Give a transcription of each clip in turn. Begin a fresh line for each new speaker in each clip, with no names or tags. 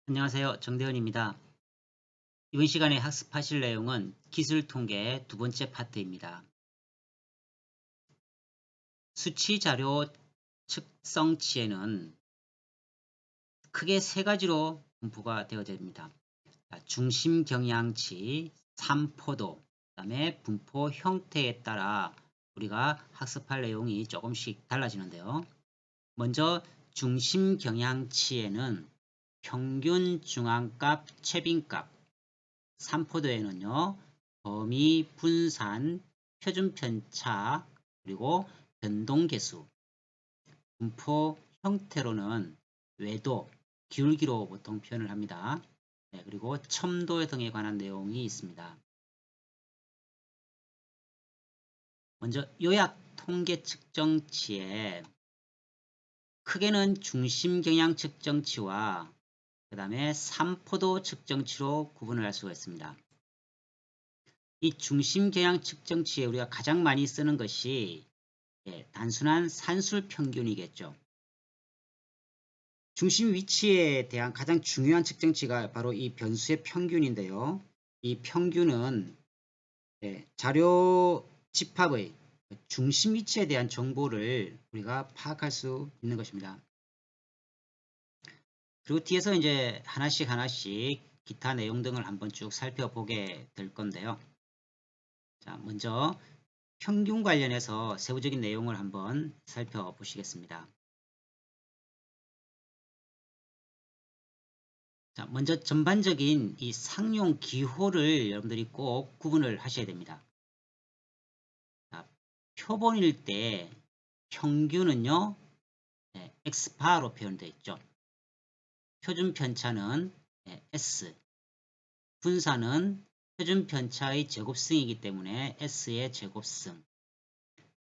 안녕하세요. 정대현입니다. 이번 시간에 학습하실 내용은 기술통계 두 번째 파트입니다. 수치 자료 측성치에는 크게 세 가지로 분포가 되어져 있습니다. 중심 경향치, 산포도, 그 다음에 분포 형태에 따라 우리가 학습할 내용이 조금씩 달라지는데요. 먼저 중심 경향치에는 평균 중앙값, 최빈값, 산포도에는요, 범위, 분산, 표준 편차, 그리고 변동계수, 분포 형태로는 외도, 기울기로 보통 표현을 합니다. 그리고 첨도 등에 관한 내용이 있습니다. 먼저 요약 통계 측정치에 크게는 중심 경향 측정치와 그 다음에 산포도 측정치로 구분을 할 수가 있습니다. 이 중심 경향 측정치에 우리가 가장 많이 쓰는 것이 단순한 산술 평균이겠죠. 중심 위치에 대한 가장 중요한 측정치가 바로 이 변수의 평균인데요. 이 평균은 자료 집합의 중심 위치에 대한 정보를 우리가 파악할 수 있는 것입니다. 그리고 뒤에서 이제 하나씩 기타 내용 등을 한번 쭉 살펴보게 될 건데요. 자, 먼저 평균 관련해서 세부적인 내용을 한번 살펴보시겠습니다. 자, 먼저 전반적인 이 상용 기호를 여러분들이 꼭 구분을 하셔야 됩니다. 자, 표본일 때 평균은요, X바로 표현되어 있죠. 표준 편차는 S, 분산은 표준 편차의 제곱승이기 때문에 S의 제곱승,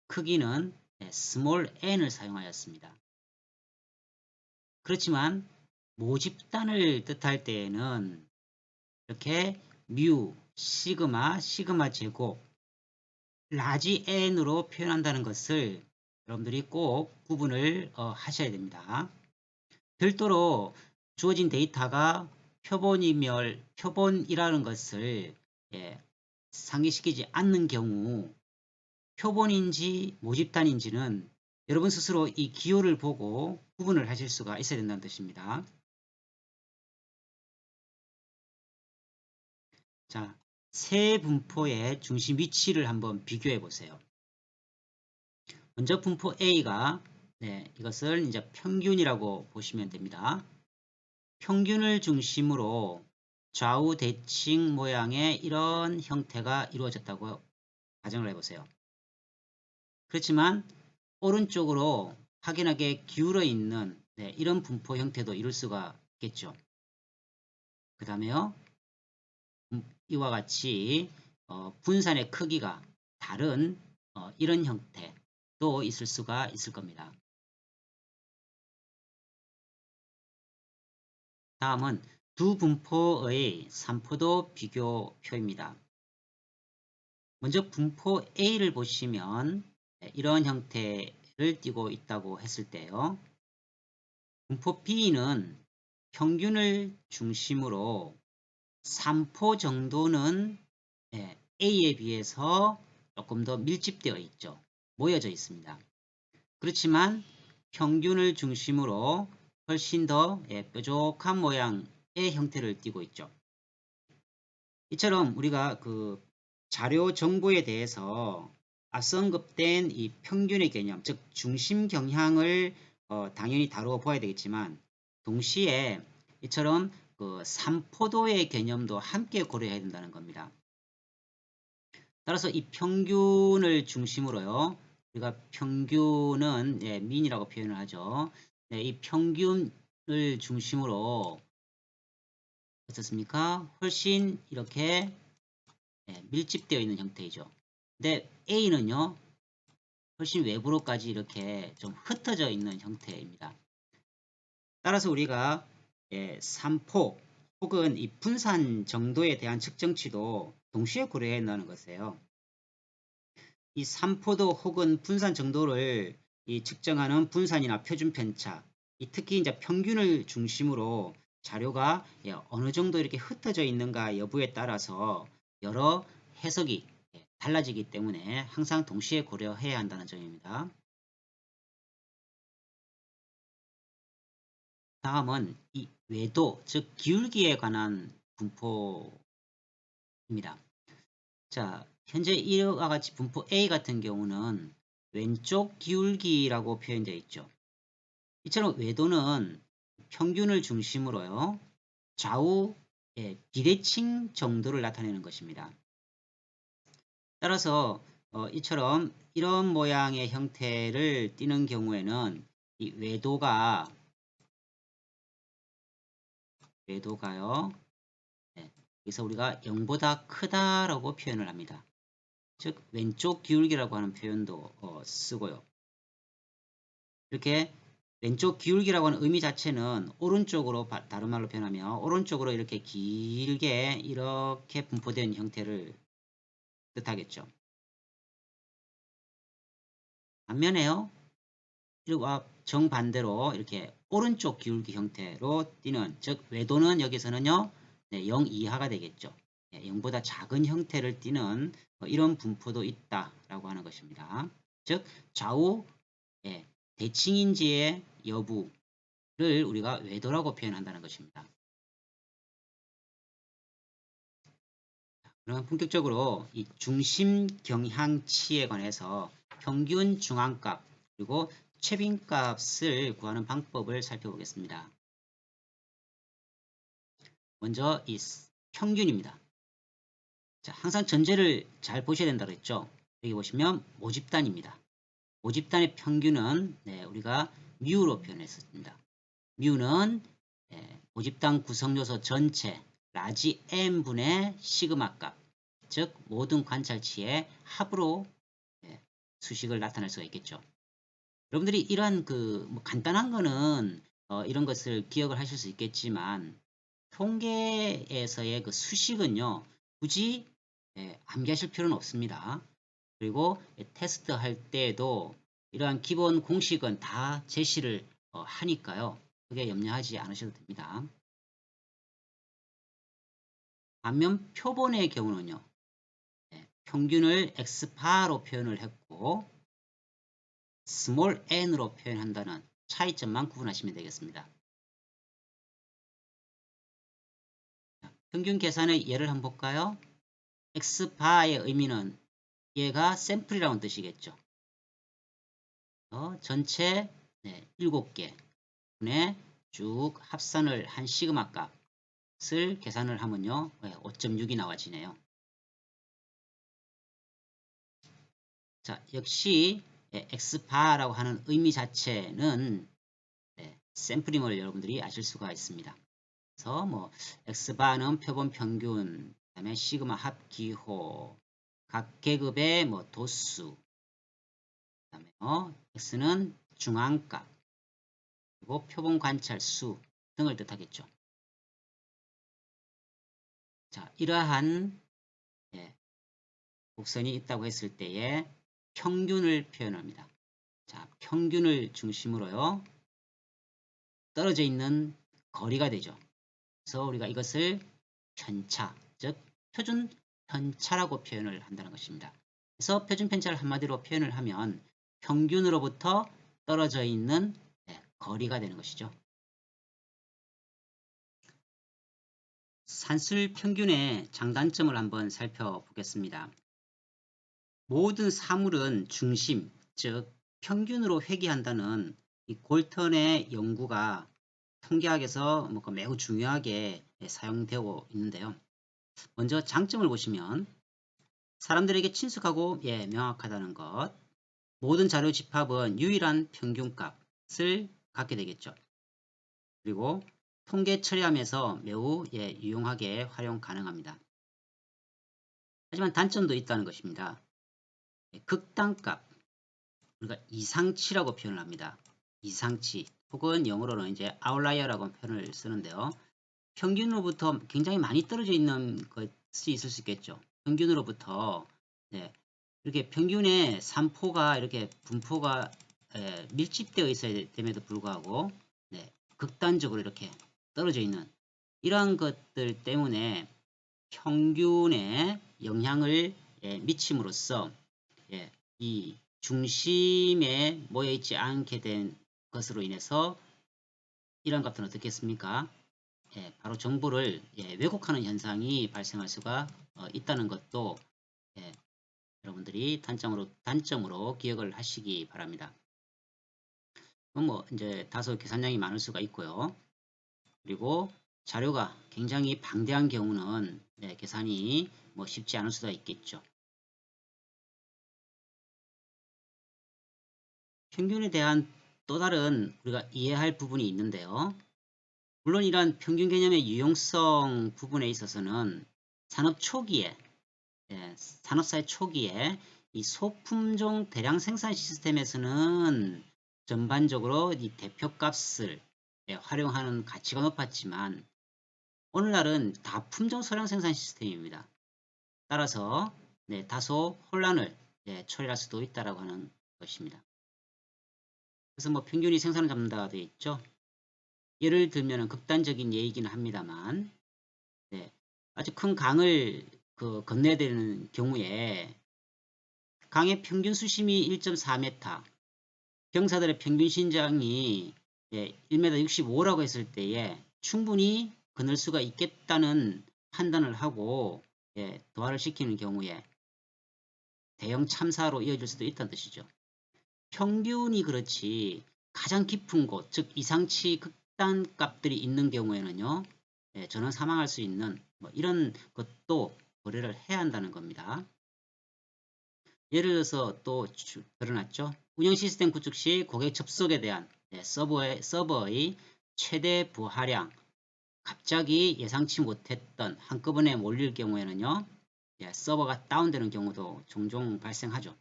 크기는 스몰 n을 사용하였습니다. 그렇지만 모집단을 뜻할 때에는 이렇게 뮤, 시그마, 시그마 제곱, 라지 n으로 표현한다는 것을 여러분들이 꼭 구분을 하셔야 됩니다. 별도로 주어진 데이터가 표본이라는 것을 상기시키지 않는 경우 표본인지 모집단인지는 여러분 스스로 이 기호를 보고 구분을 하실 수가 있어야 된다는 뜻입니다. 자, 세 분포의 중심 위치를 한번 비교해 보세요. 먼저 분포 A가 이것을 이제 평균이라고 보시면 됩니다. 평균을 중심으로 좌우 대칭 모양의 이런 형태가 이루어졌다고 가정을 해보세요. 그렇지만 오른쪽으로 확연하게 기울어 있는 이런 분포 형태도 이룰 수가 있겠죠. 그 다음에요. 이와 같이 분산의 크기가 다른 이런 형태도 있을 수가 있을 겁니다. 다음은 두 분포의 산포도 비교표입니다. 먼저 분포 A를 보시면 이런 형태를 띠고 있다고 했을 때요. 분포 B는 평균을 중심으로 산포 정도는 A에 비해서 조금 더 밀집되어 있죠. 모여져 있습니다. 그렇지만 평균을 중심으로 훨씬 더 뾰족한 모양의 형태를 띠고 있죠. 이처럼 우리가 그 자료 정보에 대해서 앞서 언급된 이 평균의 개념, 즉 중심 경향을 당연히 다루어 보아야 되겠지만 동시에 이처럼 그 산포도의 개념도 함께 고려해야 된다는 겁니다. 따라서 이 평균을 중심으로요. 우리가 평균은 민이라고 표현을 하죠. 이 평균을 중심으로 어떻습니까? 훨씬 이렇게 밀집되어 있는 형태이죠. 근데 A는요. 훨씬 외부로까지 이렇게 좀 흩어져 있는 형태입니다. 따라서 우리가 산포 혹은 이 분산 정도에 대한 측정치도 동시에 고려해야 한다는 것이에요. 이 산포도 혹은 분산 정도를 측정하는 분산이나 표준 편차, 특히 이제 평균을 중심으로 자료가 어느 정도 이렇게 흩어져 있는가 여부에 따라서 여러 해석이 달라지기 때문에 항상 동시에 고려해야 한다는 점입니다. 다음은 이 외도, 즉 기울기에 관한 분포입니다. 자, 현재 이와 같이 분포 A 같은 경우는 왼쪽 기울기라고 표현되어 있죠. 이처럼 외도는 평균을 중심으로요. 좌우 비대칭 정도를 나타내는 것입니다. 따라서 이처럼 이런 모양의 형태를 띠는 경우에는 이 외도가요. 그래서 우리가 0보다 크다라고 표현을 합니다. 즉 왼쪽 기울기라고 하는 표현도 쓰고요. 이렇게 왼쪽 기울기라고 하는 의미 자체는 오른쪽으로 다른 말로 표현하면 오른쪽으로 이렇게 길게 이렇게 분포된 형태를 뜻하겠죠. 반면에요. 이와 정반대로 이렇게 오른쪽 기울기 형태로 띄는 즉 외도는 여기서는요 0 이하가 되겠죠. 0보다 작은 형태를 띠는 이런 분포도 있다라고 하는 것입니다. 즉 좌우 대칭인지의 여부를 우리가 외도라고 표현한다는 것입니다. 그러면 본격적으로 이 중심 경향치에 관해서 평균 중앙값 그리고 최빈값을 구하는 방법을 살펴보겠습니다. 먼저 이 평균입니다. 자, 항상 전제를 잘 보셔야 된다고 했죠. 여기 보시면 모집단입니다. 모집단의 평균은 우리가 μ로 표현했습니다. μ는 모집단 구성요소 전체 라지 n분의 시그마 값, 즉 모든 관찰치의 합으로 수식을 나타낼 수가 있겠죠. 여러분들이 이러한 뭐 간단한 거는 이런 것을 기억을 하실 수 있겠지만 통계에서의 그 수식은요 굳이 암기하실 필요는 없습니다. 그리고 테스트 할 때도 이러한 기본 공식은 다 제시를 하니까요. 크게 염려하지 않으셔도 됩니다. 반면 표본의 경우는요. 평균을 x바로 표현을 했고 스몰 n으로 표현한다는 차이점만 구분하시면 되겠습니다. 평균 계산의 예를 한번 볼까요? x바의 의미는 얘가 샘플이라는 뜻이겠죠. 전체 7개 분에 쭉 합산을 한 시그마 값을 계산을 하면요 5.6이 나와지네요. 자, 역시 x바라고 하는 의미 자체는 샘플임을 여러분들이 아실 수가 있습니다. 그래서 뭐 x바는 표본 평균, 그다음에 시그마 합기호, 각 계급의 뭐 도수, 그다음에 x는 중앙값, 그리고 표본 관찰 수 등을 뜻하겠죠. 자, 이러한 곡선이 있다고 했을 때에 평균을 표현합니다. 자, 평균을 중심으로요. 떨어져 있는 거리가 되죠. 그래서 우리가 이것을 편차, 즉 표준 편차라고 표현을 한다는 것입니다. 그래서 표준 편차를 한마디로 표현을 하면 평균으로부터 떨어져 있는 거리가 되는 것이죠. 산술 평균의 장단점을 한번 살펴보겠습니다. 모든 사물은 중심, 즉 평균으로 회귀한다는 이 골턴의 연구가 통계학에서 매우 중요하게 사용되고 있는데요. 먼저 장점을 보시면 사람들에게 친숙하고 명확하다는 것, 모든 자료 집합은 유일한 평균값을 갖게 되겠죠. 그리고 통계 처리함에서 매우 유용하게 활용 가능합니다. 하지만 단점도 있다는 것입니다. 극단값, 우리가 이상치라고 표현을 합니다. 이상치 혹은 영어로는 이제 아웃라이어라고 표현을 쓰는데요. 평균으로부터 굉장히 많이 떨어져 있는 것이 있을 수 있겠죠. 평균으로부터 이렇게 평균의 산포가 이렇게 분포가 밀집되어 있어야 됨에도 불구하고 극단적으로 이렇게 떨어져 있는 이러한 것들 때문에 평균에 영향을 미침으로써 이 중심에 모여있지 않게 된 것으로 인해서 이러한 값은 어떻겠습니까? 바로 정보를 왜곡하는 현상이 발생할 수가 있다는 것도 여러분들이 단점으로 기억을 하시기 바랍니다. 뭐 이제 다소 계산량이 많을 수가 있고요. 그리고 자료가 굉장히 방대한 경우는 계산이 뭐 쉽지 않을 수가 있겠죠. 평균에 대한 또 다른 우리가 이해할 부분이 있는데요. 물론 이러한 평균 개념의 유용성 부분에 있어서는 산업 초기에, 산업사회 초기에 이 소품종 대량 생산 시스템에서는 전반적으로 이 대표값을 활용하는 가치가 높았지만 오늘날은 다품종 소량 생산 시스템입니다. 따라서 다소 혼란을 초래할 수도 있다고 하는 것입니다. 그래서 뭐 평균이 생산을 잡는다가 되어 있죠. 예를 들면 극단적인 예이기는 합니다만 아주 큰 강을 건너야 되는 경우에 강의 평균 수심이 1.4m, 병사들의 평균 신장이 1m 65라고 했을 때에 충분히 건널 수가 있겠다는 판단을 하고 도하를 시키는 경우에 대형 참사로 이어질 수도 있다는 뜻이죠. 평균이 그렇지 가장 깊은 곳, 즉 이상치 극단값들이 있는 경우에는요. 전원 사망할 수 있는 뭐 이런 것도 고려를 해야 한다는 겁니다. 예를 들어서 또 드러났죠. 운영 시스템 구축 시 고객 접속에 대한 서버의 최대 부하량, 갑자기 예상치 못했던 한꺼번에 몰릴 경우에는요. 서버가 다운되는 경우도 종종 발생하죠.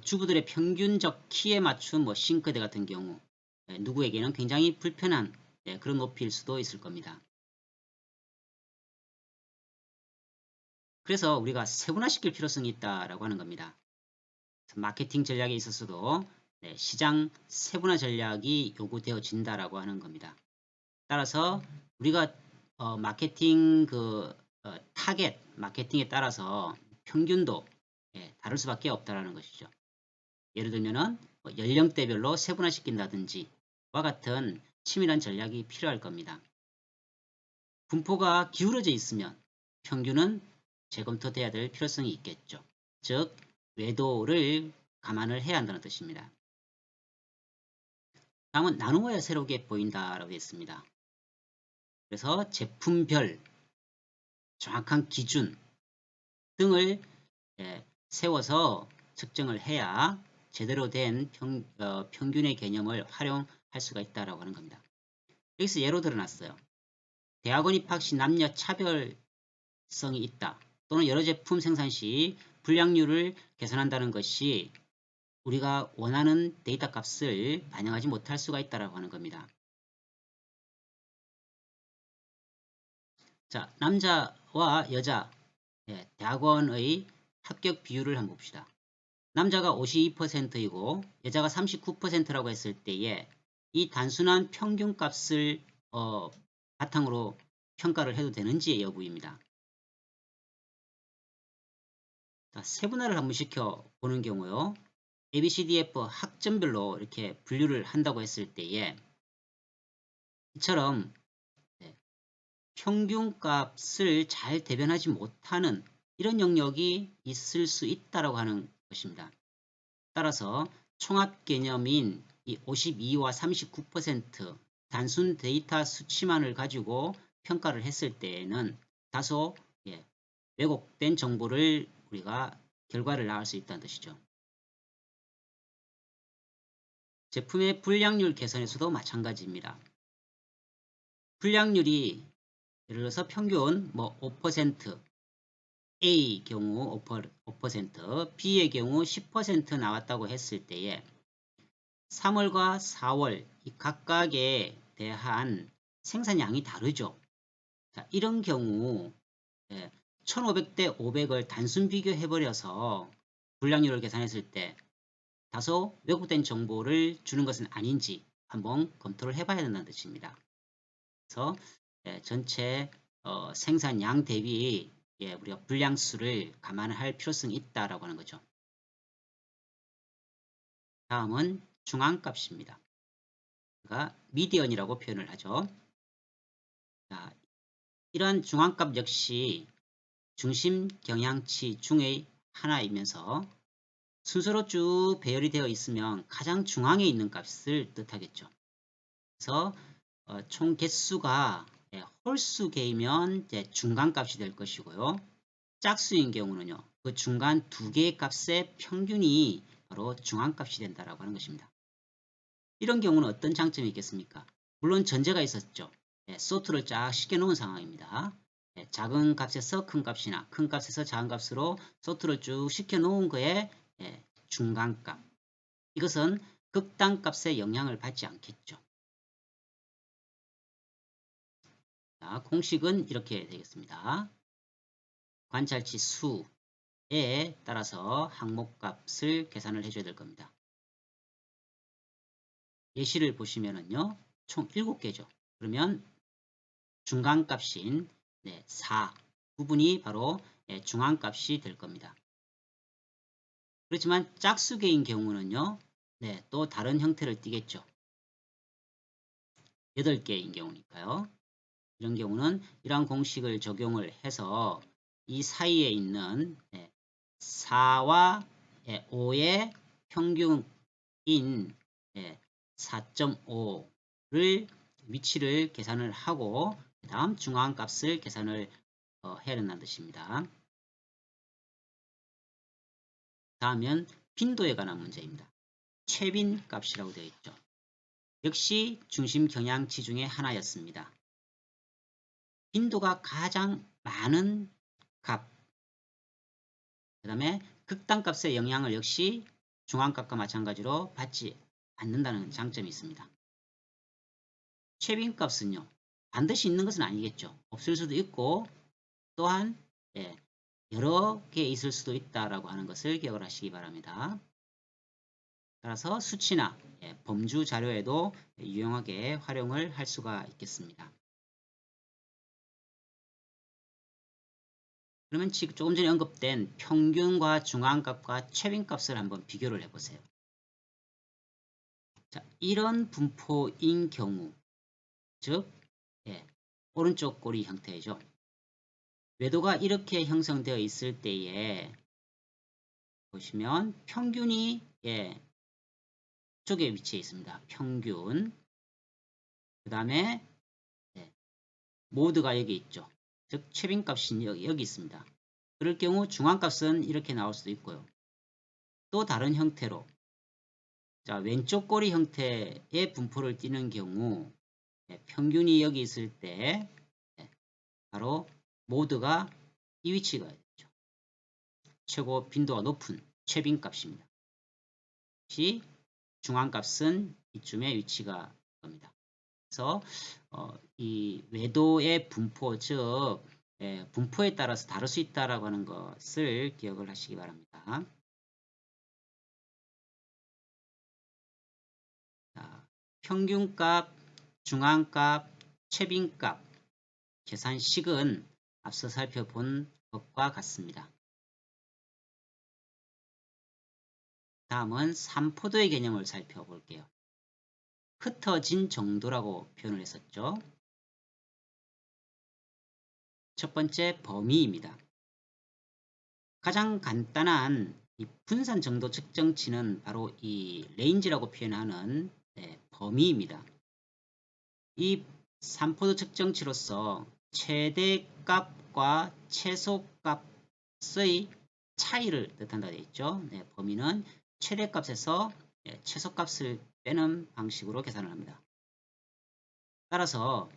주부들의 평균적 키에 맞춘 싱크대 같은 경우 누구에게는 굉장히 불편한 그런 높이일 수도 있을 겁니다. 그래서 우리가 세분화시킬 필요성이 있다라고 하는 겁니다. 마케팅 전략에 있어서도 시장 세분화 전략이 요구되어진다라고 하는 겁니다. 따라서 우리가 마케팅 타겟 마케팅에 따라서 평균도 다를 수밖에 없다라는 것이죠. 예를 들면은 연령대별로 세분화시킨다든지 와 같은 치밀한 전략이 필요할 겁니다. 분포가 기울어져 있으면 평균은 재검토돼야 될 필요성이 있겠죠. 즉 외도를 감안을 해야 한다는 뜻입니다. 다음은 나누어야 새롭게 보인다라고 했습니다. 그래서 제품별 정확한 기준 등을 세워서 측정을 해야 제대로 된 평균의 개념을 활용할 수가 있다고 하는 겁니다. 여기서 예로 들어놨어요. 대학원 입학 시 남녀 차별성이 있다. 또는 여러 제품 생산 시 불량률을 개선한다는 것이 우리가 원하는 데이터 값을 반영하지 못할 수가 있다고 하는 겁니다. 자, 남자와 여자 대학원의 합격 비율을 한번 봅시다. 남자가 52%이고 여자가 39%라고 했을 때에 이 단순한 평균값을 바탕으로 평가를 해도 되는지의 여부입니다. 자, 세분화를 한번 시켜보는 경우요. ABCDF 학점별로 이렇게 분류를 한다고 했을 때에 이처럼 평균값을 잘 대변하지 못하는 이런 영역이 있을 수 있다고 하는 것입니다. 따라서 총합 개념인 이 52와 39% 단순 데이터 수치만을 가지고 평가를 했을 때에는 다소 왜곡된 정보를 우리가 결과를 낳을 수 있다는 뜻이죠. 제품의 불량률 개선에서도 마찬가지입니다. 불량률이 예를 들어서 평균 5%, A 경우 5%, B의 경우 10% 나왔다고 했을 때에 3월과 4월 이 각각에 대한 생산량이 다르죠. 자, 이런 경우 1500대 500을 단순 비교해버려서 불량률을 계산했을 때 다소 왜곡된 정보를 주는 것은 아닌지 한번 검토를 해봐야 된다는 뜻입니다. 그래서 전체 생산량 대비 우리가 분량수를 감안할 필요성이 있다라고 하는 거죠. 다음은 중앙값입니다. 그러니까 미디언이라고 표현을 하죠. 자, 이러한 중앙값 역시 중심 경향치 중의 하나이면서 순서로 쭉 배열이 되어 있으면 가장 중앙에 있는 값을 뜻하겠죠. 그래서 총 개수가 홀수 개이면 중간값이 될 것이고요. 짝수인 경우는요. 그 중간 두 개의 값의 평균이 바로 중앙값이 된다라고 하는 것입니다. 이런 경우는 어떤 장점이 있겠습니까? 물론 전제가 있었죠. 소트를 쫙 시켜 놓은 상황입니다. 작은 값에서 큰 값이나 큰 값에서 작은 값으로 소트를 쭉 시켜 놓은 거에 중간값. 이것은 극단값의 영향을 받지 않겠죠. 자, 공식은 이렇게 되겠습니다. 관찰치 수에 따라서 항목값을 계산을 해줘야 될 겁니다. 예시를 보시면은요, 총 7개죠. 그러면 중간값인 4 부분이 바로 중앙값이 될 겁니다. 그렇지만 짝수계인 경우는요, 또 다른 형태를 띠겠죠. 8개인 경우니까요. 이런 경우는 이러한 공식을 적용을 해서 이 사이에 있는 4와 5의 평균인 4.5를 위치를 계산을 하고 그 다음 중앙값을 계산을 해야 된다는 뜻입니다. 다음은 빈도에 관한 문제입니다. 최빈 값이라고 되어 있죠. 역시 중심 경향치 중에 하나였습니다. 빈도가 가장 많은 값, 그 다음에 극단값의 영향을 역시 중앙값과 마찬가지로 받지 않는다는 장점이 있습니다. 최빈값은요. 반드시 있는 것은 아니겠죠. 없을 수도 있고 또한 여러 개 있을 수도 있다라고 하는 것을 기억을 하시기 바랍니다. 따라서 수치나 범주 자료에도 유용하게 활용을 할 수가 있겠습니다. 그러면 지금 조금 전에 언급된 평균과 중앙값과 최빈값을 한번 비교를 해보세요. 자, 이런 분포인 경우, 즉 오른쪽 꼬리 형태죠. 궤도가 이렇게 형성되어 있을 때에 보시면 평균이 쪽에 위치해 있습니다. 평균. 그 다음에 모드가 여기 있죠. 즉 최빈값이 여기 있습니다. 그럴 경우 중앙값은 이렇게 나올 수도 있고요. 또 다른 형태로 자 왼쪽 꼬리 형태의 분포를 띠는 경우 평균이 여기 있을 때 바로 모드가 이 위치가 있죠. 최고 빈도가 높은 최빈값입니다. 시 중앙값은 이쯤에 위치가 됩니다. 그래서 이 외도의 분포, 즉 분포에 따라서 다를 수 있다라고 하는 것을 기억을 하시기 바랍니다. 자, 평균값, 중앙값, 최빈값 계산식은 앞서 살펴본 것과 같습니다. 다음은 3포도의 개념을 살펴볼게요. 흩어진 정도라고 표현을 했었죠. 첫 번째 범위입니다. 가장 간단한 이 분산 정도 측정치는 바로 이 레인지라고 표현하는 범위입니다. 이 3포도 측정치로서 최대값과 최소값의 차이를 뜻한다 되어 있죠. 범위는 최대값에서 최소값을 빼는 방식으로 계산을 합니다. 따라서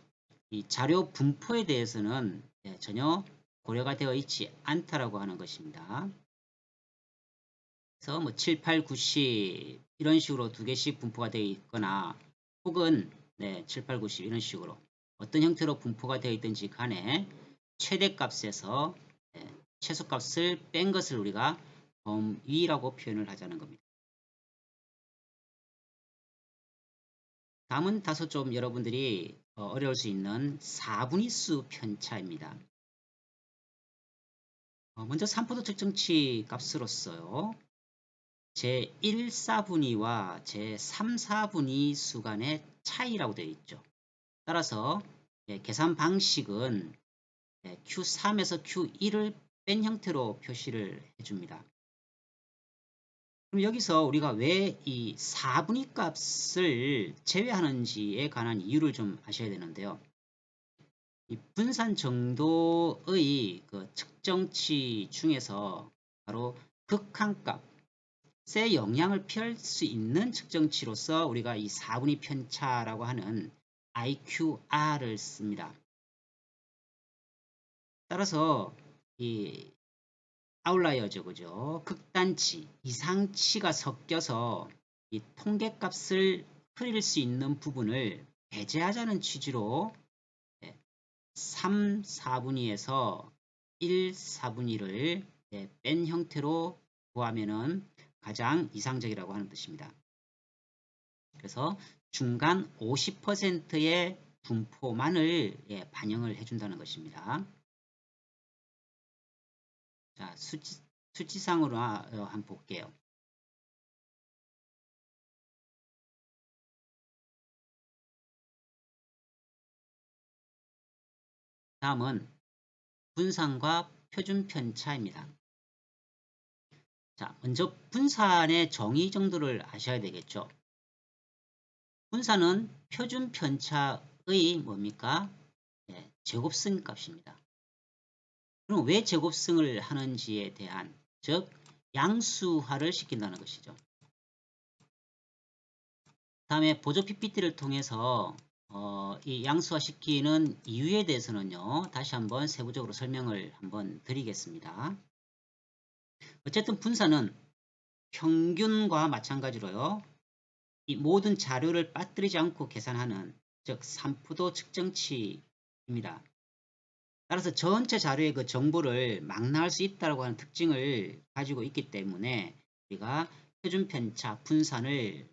이 자료 분포에 대해서는 전혀 고려가 되어 있지 않다라고 하는 것입니다. 그래서 뭐 7, 8, 9, 10 이런 식으로 두 개씩 분포가 되어 있거나 혹은 7, 8, 9, 10 이런 식으로 어떤 형태로 분포가 되어 있든지 간에 최대값에서 최소값을 뺀 것을 우리가 범위라고 표현을 하자는 겁니다. 다음은 다소 좀 여러분들이 어려울 수 있는 4분위수 편차입니다. 먼저 3포도 측정치 값으로서요. 제1사분위와 제3사분위수 간의 차이라고 되어 있죠. 따라서 계산 방식은 Q3에서 Q1을 뺀 형태로 표시를 해줍니다. 그럼 여기서 우리가 왜 이 4분위 값을 제외하는지에 관한 이유를 좀 아셔야 되는데요. 이 분산 정도의 그 측정치 중에서 바로 극한값의 영향을 피할 수 있는 측정치로서 우리가 이 4분위 편차라고 하는 IQR을 씁니다. 따라서 이 아웃라이어죠, 그죠? 극단치, 이상치가 섞여서 이 통계값을 흐릴 수 있는 부분을 배제하자는 취지로 3, 4분위에서 1, 4분위를 뺀 형태로 구하면은 가장 이상적이라고 하는 뜻입니다. 그래서 중간 50%의 분포만을 반영을 해준다는 것입니다. 자, 수치상으로 한번 볼게요. 다음은 분산과 표준 편차입니다. 자, 먼저 분산의 정의 정도를 아셔야 되겠죠. 분산은 표준 편차의 뭡니까? 제곱승 값입니다. 그럼 왜 제곱승을 하는지에 대한, 즉 양수화를 시킨다는 것이죠. 다음에 보조 PPT를 통해서 이 양수화 시키는 이유에 대해서는요, 다시 한번 세부적으로 설명을 한번 드리겠습니다. 어쨌든 분산은 평균과 마찬가지로요, 이 모든 자료를 빠뜨리지 않고 계산하는, 즉 산푸도 측정치입니다. 따라서 전체 자료의 그 정보를 망라할 수 있다고 하는 특징을 가지고 있기 때문에 우리가 표준 편차 분산을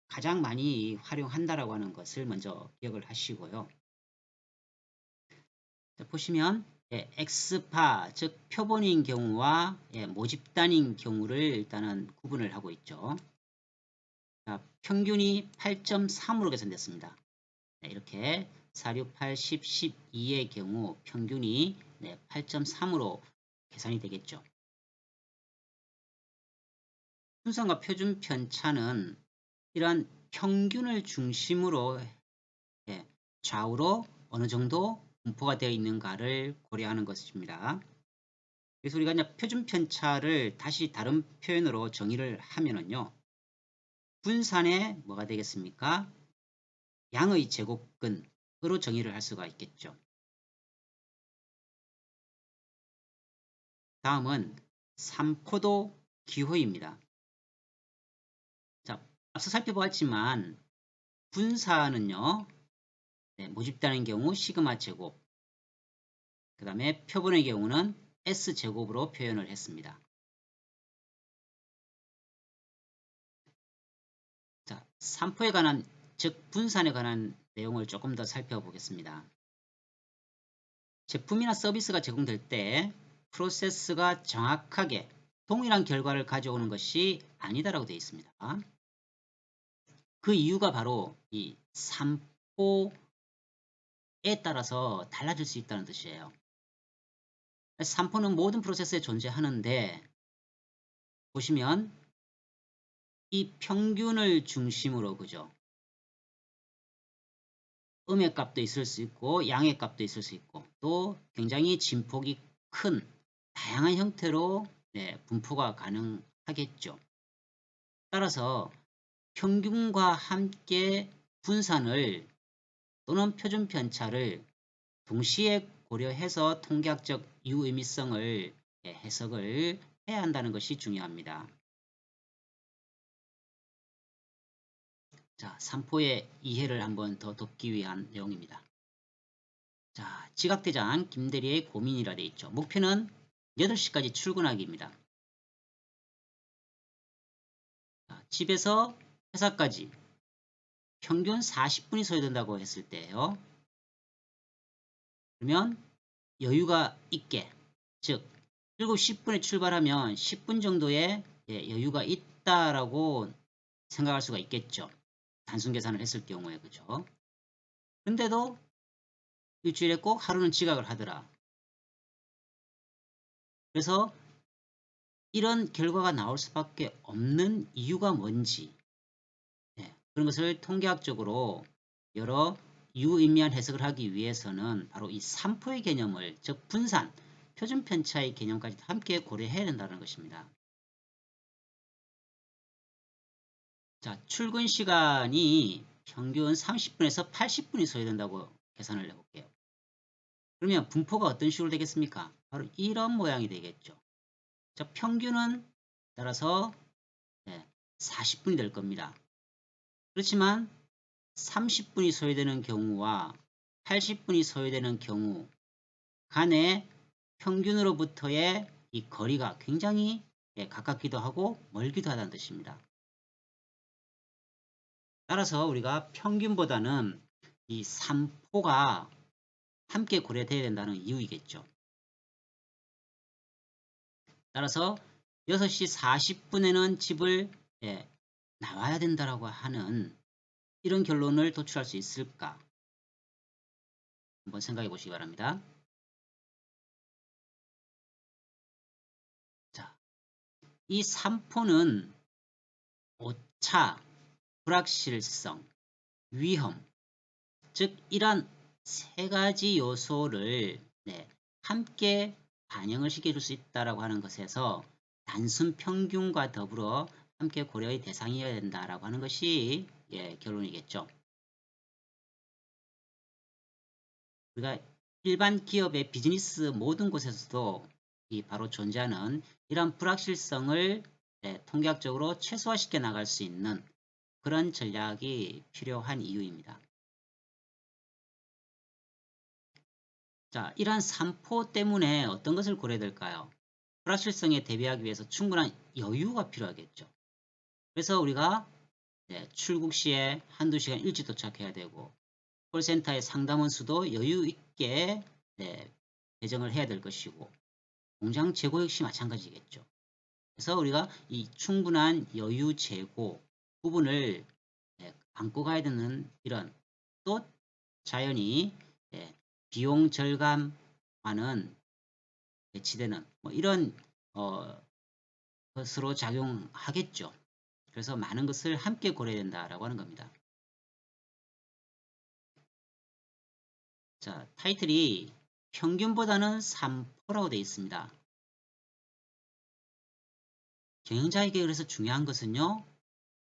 가장 많이 활용한다라고 하는 것을 먼저 기억을 하시고요. 자, 보시면 X파, 즉 표본인 경우와 모집단인 경우를 일단은 구분을 하고 있죠. 자, 평균이 8.3으로 계산됐습니다. 이렇게 4, 6, 8, 10, 12의 경우 평균이 8.3으로 계산이 되겠죠. 분산과 표준 편차는 이러한 평균을 중심으로 좌우로 어느 정도 분포가 되어 있는가를 고려하는 것입니다. 그래서 우리가 이제 표준 편차를 다시 다른 표현으로 정의를 하면은요, 분산의 뭐가 되겠습니까? 양의 제곱근으로 정의를 할 수가 있겠죠. 다음은 산포도 기호입니다. 자, 앞서 살펴보았지만 분산은요, 모집단의 경우 시그마 제곱, 그 다음에 표본의 경우는 S제곱으로 표현을 했습니다. 자, 산포에 관한, 즉 분산에 관한 내용을 조금 더 살펴보겠습니다. 제품이나 서비스가 제공될 때 프로세스가 정확하게 동일한 결과를 가져오는 것이 아니다라고 되어 있습니다. 그 이유가 바로 이 산포에 따라서 달라질 수 있다는 뜻이에요. 산포는 모든 프로세스에 존재하는데 보시면 이 평균을 중심으로, 그죠? 음의 값도 있을 수 있고 양의 값도 있을 수 있고 또 굉장히 진폭이 큰 다양한 형태로 분포가 가능하겠죠. 따라서 평균과 함께 분산을 또는 표준 편차를 동시에 고려해서 통계학적 유의미성을 해석을 해야 한다는 것이 중요합니다. 자, 산포의 이해를 한번 더 돕기 위한 내용입니다. 자, 지각대장 김대리의 고민이라 되어 있죠. 목표는 8시까지 출근하기입니다. 자, 집에서 회사까지 평균 40분이 소요된다고 했을 때요. 그러면 여유가 있게, 즉 7시 10분에 출발하면 10분 정도의 여유가 있다라고 생각할 수가 있겠죠. 단순 계산을 했을 경우에. 그죠? 근데도 일주일에 꼭 하루는 지각을 하더라. 그래서 이런 결과가 나올 수밖에 없는 이유가 뭔지, 그런 것을 통계학적으로 여러 유의미한 해석을 하기 위해서는 바로 이 3포의 개념을, 즉 분산, 표준 편차의 개념까지 함께 고려해야 된다는 것입니다. 자, 출근 시간이 평균 30분에서 80분이 소요된다고 계산을 해볼게요. 그러면 분포가 어떤 식으로 되겠습니까? 바로 이런 모양이 되겠죠. 자, 평균은 따라서 40분이 될 겁니다. 그렇지만 30분이 소요되는 경우와 80분이 소요되는 경우 간의 평균으로부터의 이 거리가 굉장히 가깝기도 하고 멀기도 하다는 뜻입니다. 따라서 우리가 평균보다는 이 3포가 함께 고려되어야 된다는 이유이겠죠. 따라서 6시 40분에는 집을 나와야 된다라고 하는 이런 결론을 도출할 수 있을까? 한번 생각해 보시기 바랍니다. 자, 이 3포는 오차, 불확실성, 위험, 즉 이러한 세 가지 요소를 함께 반영을 시켜줄 수 있다고 하는 것에서 단순 평균과 더불어 함께 고려의 대상이어야 된다라고 하는 것이 결론이겠죠. 우리가 일반 기업의 비즈니스 모든 곳에서도 이 바로 존재하는 이러한 불확실성을 통계학적으로 최소화시켜 나갈 수 있는 그런 전략이 필요한 이유입니다. 자, 이러한 3포 때문에 어떤 것을 고려해야 될까요? 불확실성에 대비하기 위해서 충분한 여유가 필요하겠죠. 그래서 우리가 출국 시에 한두 시간 일찍 도착해야 되고 콜센터의 상담원 수도 여유 있게 배정을 해야 될 것이고 공장 재고 역시 마찬가지겠죠. 그래서 우리가 이 충분한 여유 재고 부분을 안고 가야 되는 이런 또 자연히 비용 절감과는 배치되는 이런 것으로 작용하겠죠. 그래서 많은 것을 함께 고려해야 된다라고 하는 겁니다. 자, 타이틀이 평균보다는 3포라고 되어 있습니다. 경영자에게 그래서 중요한 것은요.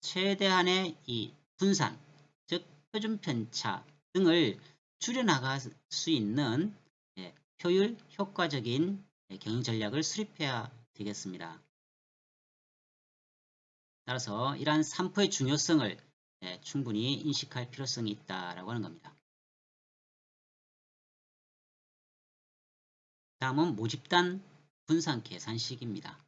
최대한의 이 분산, 즉 표준 편차 등을 줄여나갈 수 있는 효율, 효과적인 경영 전략을 수립해야 되겠습니다. 따라서 이러한 3포의 중요성을 충분히 인식할 필요성이 있다라고 하는 겁니다. 다음은 모집단 분산 계산식입니다.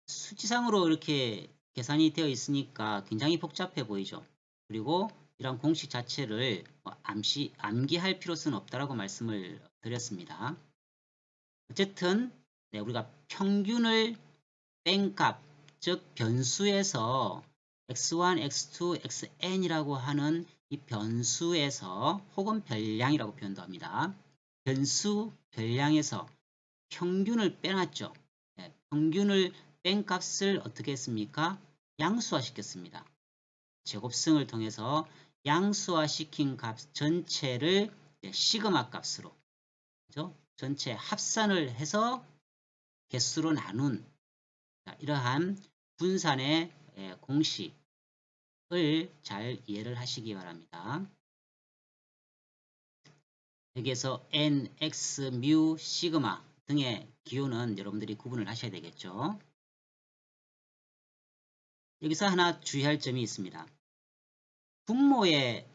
수치상으로 이렇게 계산이 되어 있으니까 굉장히 복잡해 보이죠. 그리고 이런 공식 자체를 암기할 필요성은 없다라고 말씀을 드렸습니다. 어쨌든 우리가 평균을 뺀 값, 즉 변수에서 x1, x2, xn이라고 하는 이 변수에서 혹은 별량이라고 표현도 합니다. 변수 별량에서 평균을 빼놨죠. 평균을 뺀 값을 어떻게 했습니까? 양수화 시켰습니다. 제곱성을 통해서 양수화 시킨 값 전체를 시그마 값으로 그죠? 전체 합산을 해서 개수로 나눈 이러한 분산의 공식을 잘 이해를 하시기 바랍니다. 여기에서 n, x, mu, 시그마 등의 기호는 여러분들이 구분을 하셔야 되겠죠. 여기서 하나 주의할 점이 있습니다. 분모에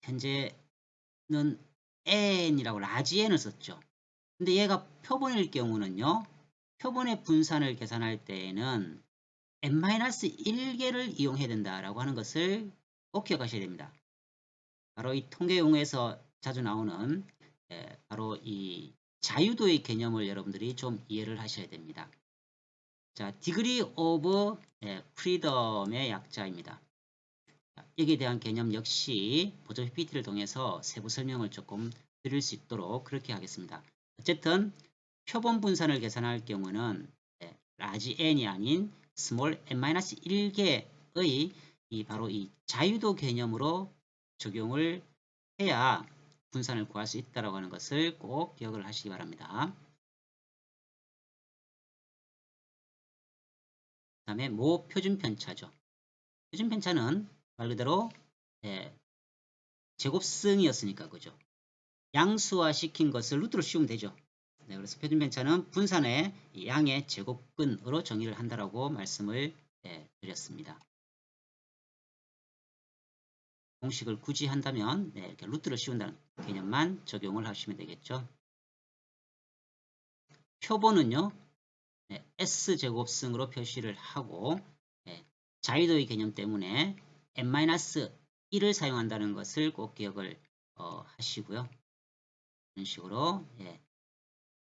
현재는 n이라고 라지 n을 썼죠. 근데 얘가 표본일 경우는요. 표본의 분산을 계산할 때에는 n-1개를 이용해야 된다라고 하는 것을 꼭 기억하셔야 됩니다. 바로 이 통계 용어에서 자주 나오는 바로 이 자유도의 개념을 여러분들이 좀 이해를 하셔야 됩니다. 자, degree of freedom의 약자입니다. 여기에 대한 개념 역시 보조 PPT를 통해서 세부 설명을 조금 드릴 수 있도록 그렇게 하겠습니다. 어쨌든 표본 분산을 계산할 경우는 large n이 아닌 small n-1개의 바로 이 자유도 개념으로 적용을 해야 분산을 구할 수 있다고 하는 것을 꼭 기억을 하시기 바랍니다. 그 다음에 표준 편차죠. 표준 편차는 말 그대로 제곱승이었으니까 그죠. 양수화 시킨 것을 루트로 씌우면 되죠. 그래서 표준 편차는 분산의 양의 제곱근으로 정의를 한다라고 말씀을 드렸습니다. 공식을 굳이 한다면 이렇게 루트로 씌운다는 개념만 적용을 하시면 되겠죠. 표본은요. S제곱승으로 표시를 하고 자유도의 개념 때문에 n-1을 사용한다는 것을 꼭 기억을 하시고요. 이런 식으로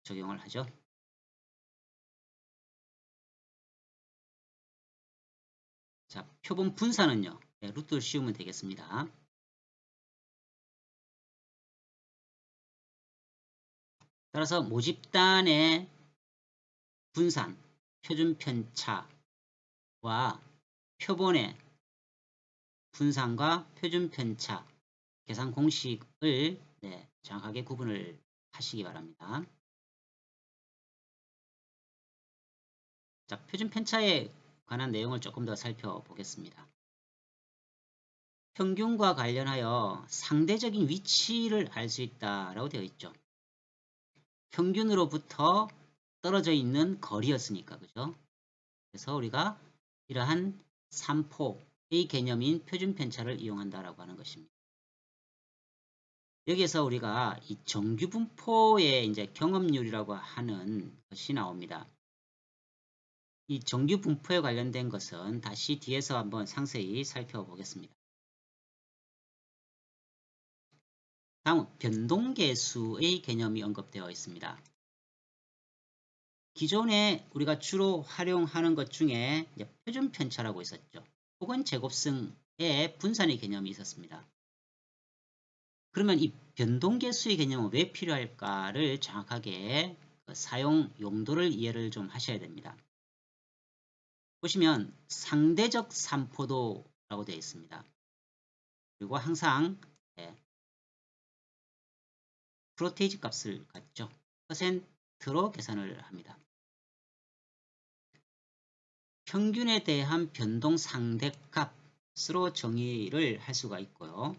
적용을 하죠. 자, 표본 분산은요. 루트를 씌우면 되겠습니다. 따라서 모집단의 분산, 표준 편차와 표본의 분산과 표준 편차 계산 공식을 정확하게 구분을 하시기 바랍니다. 자, 표준 편차에 관한 내용을 조금 더 살펴보겠습니다. 평균과 관련하여 상대적인 위치를 알 수 있다라고 되어 있죠. 평균으로부터 떨어져 있는 거리였으니까 그죠? 그래서 우리가 이러한 3포의 개념인 표준 편차를 이용한다라고 하는 것입니다. 여기에서 우리가 이 정규 분포의 이제 경험률이라고 하는 것이 나옵니다. 이 정규 분포에 관련된 것은 다시 뒤에서 한번 상세히 살펴보겠습니다. 다음은 변동계수의 개념이 언급되어 있습니다. 기존에 우리가 주로 활용하는 것 중에 표준 편차라고 있었죠. 혹은 제곱승의 분산의 개념이 있었습니다. 그러면 이 변동계수의 개념은 왜 필요할까를 정확하게 사용 용도를 이해를 좀 하셔야 됩니다. 보시면 상대적 산포도라고 되어 있습니다. 그리고 항상 프로테이지 값을 갖죠. %로 계산을 합니다. 평균에 대한 변동 상대값으로 정의를 할 수가 있고요.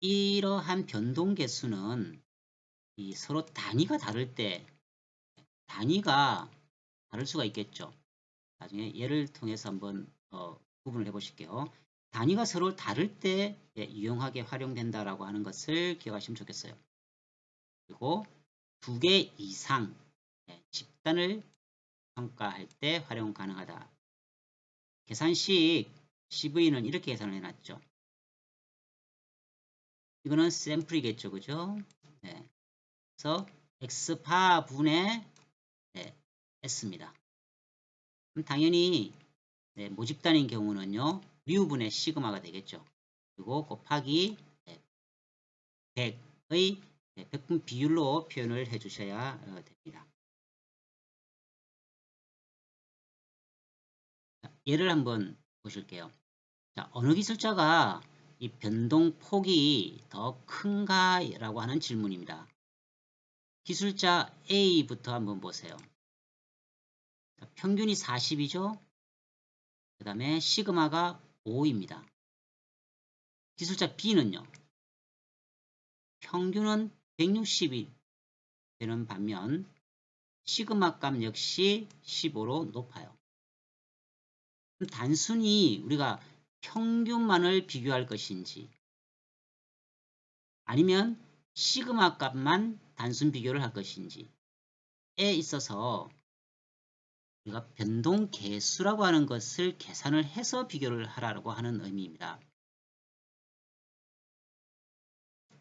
이러한 변동 개수는 서로 단위가 다를 때 단위가 다를 수가 있겠죠. 나중에 예를 통해서 한번 구분을 해 보실게요. 단위가 서로 다를 때 유용하게 활용된다라고 하는 것을 기억하시면 좋겠어요. 그리고 2개 이상 집단을 평가할 때 활용 가능하다. 계산식 CV는 이렇게 계산을 해놨죠. 이거는 샘플이겠죠. 그죠? 그래서 X파 분의 S입니다. 그럼 당연히 모집단인 경우는요. 뮤분의 시그마가 되겠죠. 그리고 곱하기 100의 100분 비율로 표현을 해 주셔야 됩니다. 자, 예를 한번 보실게요. 자, 어느 기술자가 이 변동폭이 더 큰가 라고 하는 질문입니다. 기술자 A부터 한번 보세요. 자, 평균이 40이죠. 그 다음에 시그마가 5입니다. 기술자 B는요. 평균은 160이 되는 반면 시그마 값 역시 15로 높아요. 단순히 우리가 평균만을 비교할 것인지 아니면 시그마 값만 단순 비교를 할 것인지에 있어서 우리가 변동 계수라고 하는 것을 계산을 해서 비교를 하라고 하는 의미입니다.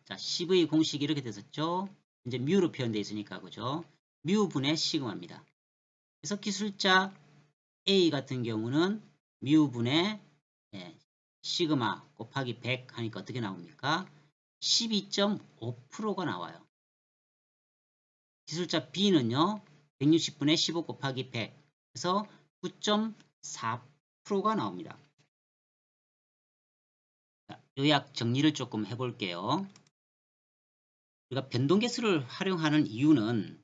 자, CV 공식이 이렇게 됐었죠. 이제 뮤로 표현되어 있으니까 그죠. 뮤 분의 시그마입니다. 그래서 기술자 A 같은 경우는 뮤 분의 시그마 곱하기 100 하니까 어떻게 나옵니까? 12.5%가 나와요. 기술자 B는요. 160분의 15 곱하기 100 그래서 9.4%가 나옵니다. 자, 요약 정리를 조금 해볼게요. 우리가 변동계수를 활용하는 이유는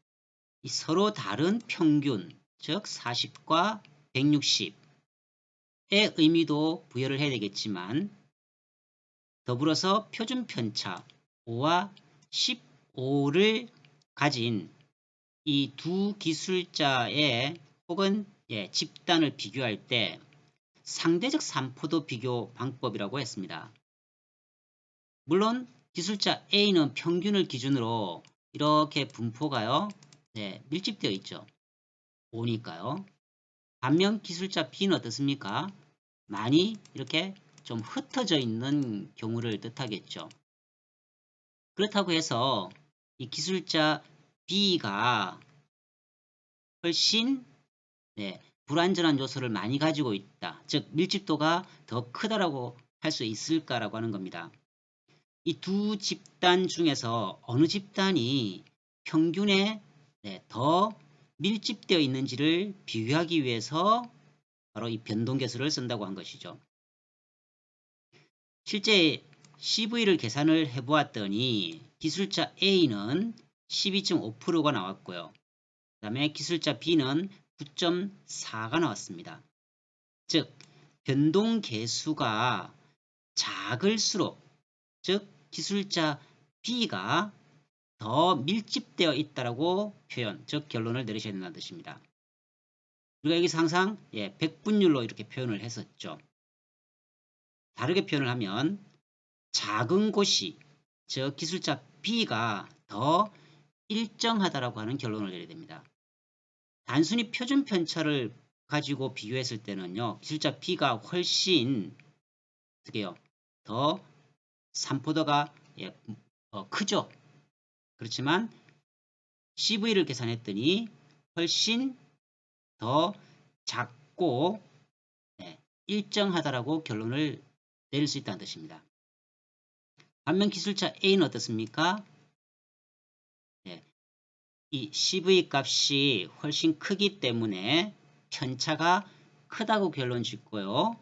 이 서로 다른 평균, 즉 40과 160의 의미도 부여를 해야 되겠지만 더불어서 표준 편차 5와 15를 가진 이 두 기술자의 혹은 집단을 비교할 때 상대적 산포도 비교 방법이라고 했습니다. 물론 기술자 A는 평균을 기준으로 이렇게 분포가요. 밀집되어 있죠. 5니까요. 반면 기술자 B는 어떻습니까? 많이 이렇게 좀 흩어져 있는 경우를 뜻하겠죠. 그렇다고 해서 이 기술자 B가 훨씬 불완전한 요소를 많이 가지고 있다. 즉 밀집도가 더 크다라고 할 수 있을까라고 하는 겁니다. 이 두 집단 중에서 어느 집단이 평균에 더 밀집되어 있는지를 비교하기 위해서 바로 이 변동계수를 쓴다고 한 것이죠. 실제 CV를 계산을 해보았더니 기술자 A는 12.5%가 나왔고요. 그 다음에 기술자 B는 9.4가 나왔습니다. 즉 변동계수가 작을수록 즉 기술자 B가 더 밀집되어 있다라고 표현, 즉 결론을 내리셔야 된다는 뜻입니다. 우리가 여기서 항상 100분율로 이렇게 표현을 했었죠. 다르게 표현을 하면 작은 곳이 즉 기술자 B가 더 일정하다라고 하는 결론을 내려야 됩니다. 단순히 표준 편차를 가지고 비교했을 때는요. 기술자 B가 훨씬 어떻게 해요? 더 산포도가 크죠. 그렇지만 CV를 계산했더니 훨씬 더 작고 일정하다라고 결론을 내릴 수 있다는 뜻입니다. 반면 기술자 A는 어떻습니까? 이 CV 값이 훨씬 크기 때문에 편차가 크다고 결론 짓고요.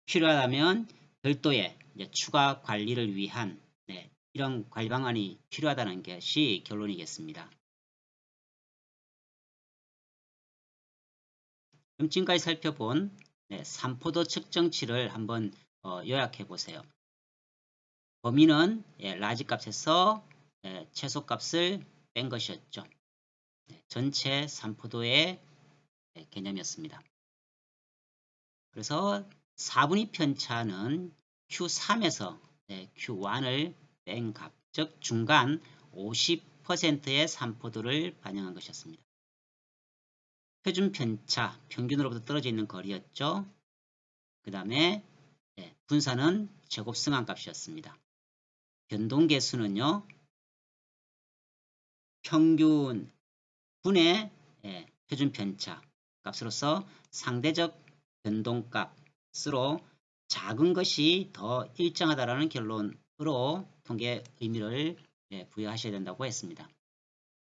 필요하다면 별도의 추가 관리를 위한 이런 관리 방안이 필요하다는 것이 결론이겠습니다. 그럼 지금까지 살펴본 산포도 측정치를 한번 요약해 보세요. 범위는 라지 값에서 최소 값을 뺀 것이었죠. 전체 산포도의 개념이었습니다. 그래서 4분위 편차는 Q3에서 Q1을 뺀 값, 즉 중간 50%의 산포도를 반영한 것이었습니다. 표준 편차, 평균으로부터 떨어져 있는 거리였죠. 그 다음에 분산은 제곱승한 값이었습니다. 변동계수는요. 평균 분의 표준 편차 값으로서 상대적 변동값으로 작은 것이 더 일정하다라는 결론으로 통계 의미를 부여하셔야 된다고 했습니다.